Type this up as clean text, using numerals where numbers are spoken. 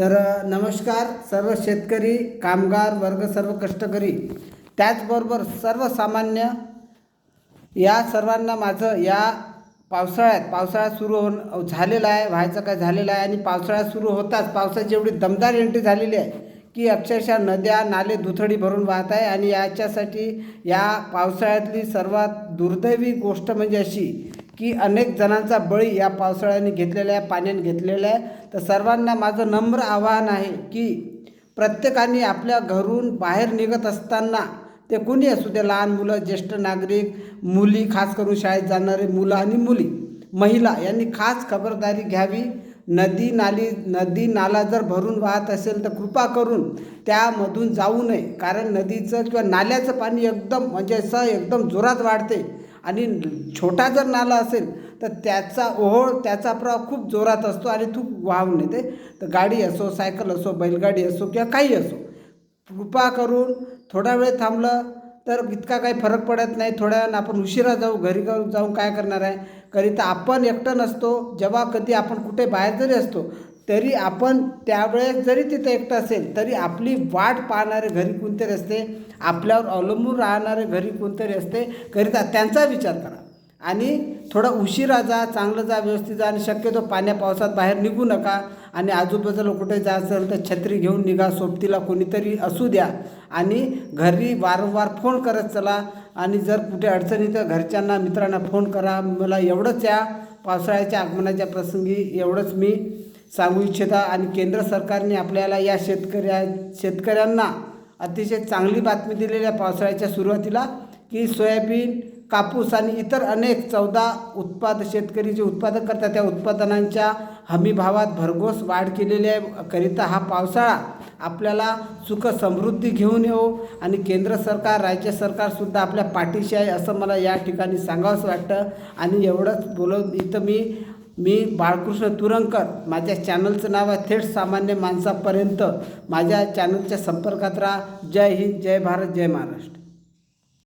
तर नमस्कार सर्व शेतकरी, कामगार वर्ग, सर्व कष्टकरी, त्याचबरोबर सर्वसामान्य या सर्वांना माझं या पावसाळा सुरू झालेला आहे, व्हायचं काय झालेलं आहे. आणि पावसाळा सुरू होताच पावसाची एवढी दमदार एंट्री झालेली आहे की अक्षरशः नद्या नाले दुथडी भरून वाहत आहे. आणि याच्यासाठी या पावसाळ्यातली सर्वात दुर्दैवी गोष्ट म्हणजे अशी की अनेक जणांचा बळी या पावसाळ्याने घेतलेला आहे, पाण्याने घेतलेला आहे. तर सर्वांना माझं नम्र आवाहन आहे की प्रत्येकाने आपल्या घरून बाहेर निघत असताना, ते कुणी असू दे, लहान मुलं, ज्येष्ठ नागरिक, मुली, खास करून शाळेत जाणारे मुलं आणि मुली, महिला यांनी खास खबरदारी घ्यावी. नदी नाला जर भरून वाहत असेल तर कृपा करून त्यामधून जाऊ नये. कारण नदीचं किंवा नाल्याचं पाणी म्हणजे असं एकदम जोरात वाढते. आणि छोटा जर नाला असेल तर त्याचा प्रवाह खूप जोरात असतो आणि तो वाहून येते. तर गाडी असो, सायकल असो, बैलगाडी असो किंवा काही असो, कृपा करून थोडा वेळ थांबलं तर इतका काही फरक पडत नाही. थोड्या वेळानं आपण उशिरा घरी जाऊन काय करणार आहे. तर आपण एकटं नसतो. जेव्हा कधी आपण कुठे बाहेर जरी असतो तरी आपण त्यावेळेस जरी तिथे एकटं असेल तरी आपली वाट पाहणारे घरी कोणतरी असते, आपल्यावर अवलंबून राहणारे घरी कोणतरी असते. त्यांचा विचार करा आणि थोडा उशिरा जा, चांगलं जा, व्यवस्थित जा. आणि शक्यतो पावसात बाहेर निघू नका. आणि आजूबाजूला कुठे जायचं असेल तर छत्री घेऊन निघा, सोबतीला कोणीतरी असू द्या. आणि घरी वारंवार फोन करत चला. आणि जर कुठे अडचणी तर घरच्यांना, मित्रांना फोन करा. मला एवढंच या पावसाळ्याच्या आगमनाच्या प्रसंगी एवढंच मी सांगू इच्छिता. आणि केंद्र सरकारने आपल्याला या शेतकऱ्यांना अतिशय चांगली बातमी दिलेली आहे पावसाळ्याच्या सुरुवातीला, की सोयाबीन, कापूस आणि इतर अनेक 14 शेतकरी जे उत्पादन करतात त्या उत्पादनांच्या हमीभावात भरघोस वाढ केलेली आहे. करिता हा पावसाळा आपल्याला सुख समृद्धी घेऊन येऊ. आणि केंद्र सरकार, राज्य सरकारसुद्धा आपल्या पाठीशी आहे असं मला या ठिकाणी सांगावंसं वाटतं. आणि एवढंच बोलून इथं मी बाळकृष्ण तुरंकर, माझ्या चॅनलचं नाव आहे थेट सामान्य माणसापर्यंत. माझ्या चॅनलच्या संपर्कात राहा. जय हिंद, जय भारत, जय महाराष्ट्र.